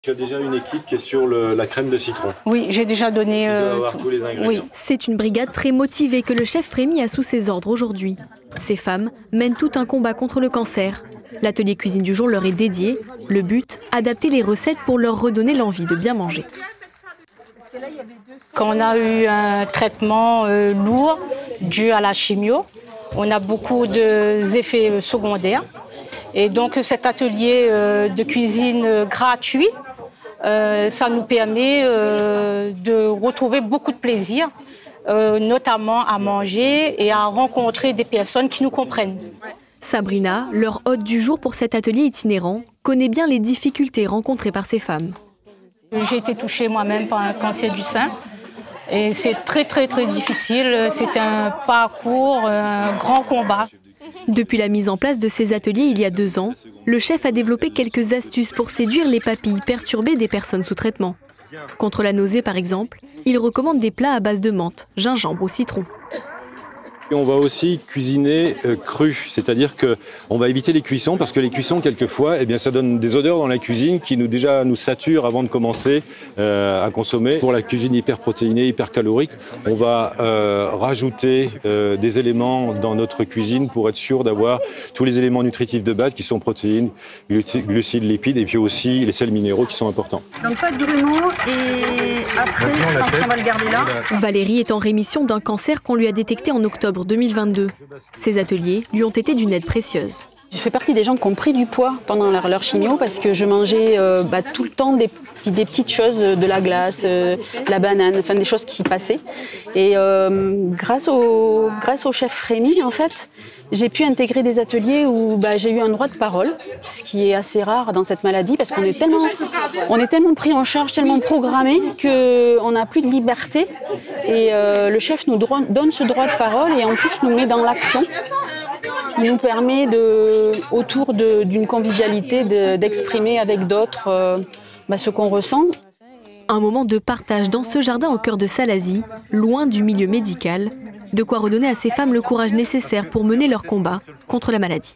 Tu as déjà une équipe qui est sur la crème de citron. Oui, j'ai déjà donné... tous les ingrédients. Oui. C'est une brigade très motivée que le chef Frémy a sous ses ordres aujourd'hui. Ces femmes mènent tout un combat contre le cancer. L'atelier cuisine du jour leur est dédié. Le but, adapter les recettes pour leur redonner l'envie de bien manger. Quand on a eu un traitement lourd dû à la chimio, on a beaucoup d'effets secondaires. Et donc cet atelier de cuisine gratuit, ça nous permet de retrouver beaucoup de plaisir, notamment à manger et à rencontrer des personnes qui nous comprennent. Sabrina, leur hôte du jour pour cet atelier itinérant, connaît bien les difficultés rencontrées par ces femmes. J'ai été touchée moi-même par un cancer du sein et c'est très difficile. C'est un parcours, un grand combat. Depuis la mise en place de ces ateliers il y a 2 ans, le chef a développé quelques astuces pour séduire les papilles perturbées des personnes sous traitement. Contre la nausée par exemple, il recommande des plats à base de menthe, gingembre ou citron. Et on va aussi cuisiner cru, c'est-à-dire qu'on va éviter les cuissons parce que les cuissons quelquefois, eh bien, ça donne des odeurs dans la cuisine qui nous saturent avant de commencer à consommer. Pour la cuisine hyperprotéinée, hypercalorique, on va rajouter des éléments dans notre cuisine pour être sûr d'avoir tous les éléments nutritifs de base qui sont protéines, glucides, lipides et puis aussi les sels minéraux qui sont importants. Donc pas de grumeaux et après je pense qu'on va le garder là. Valérie est en rémission d'un cancer qu'on lui a détecté en octobre 2022. Ces ateliers lui ont été d'une aide précieuse. Je fais partie des gens qui ont pris du poids pendant leur chimio parce que je mangeais tout le temps des petites choses, de la glace, la banane, enfin des choses qui passaient. Et grâce au chef Frémy, en fait, j'ai pu intégrer des ateliers où j'ai eu un droit de parole, ce qui est assez rare dans cette maladie parce qu'on est tellement pris en charge, tellement programmé qu'on n'a plus de liberté. Et le chef nous donne ce droit de parole et en plus nous met dans l'action. Il nous permet, autour d'une convivialité, d'exprimer avec d'autres ce qu'on ressent. Un moment de partage dans ce jardin au cœur de Salazie, loin du milieu médical, de quoi redonner à ces femmes le courage nécessaire pour mener leur combat contre la maladie.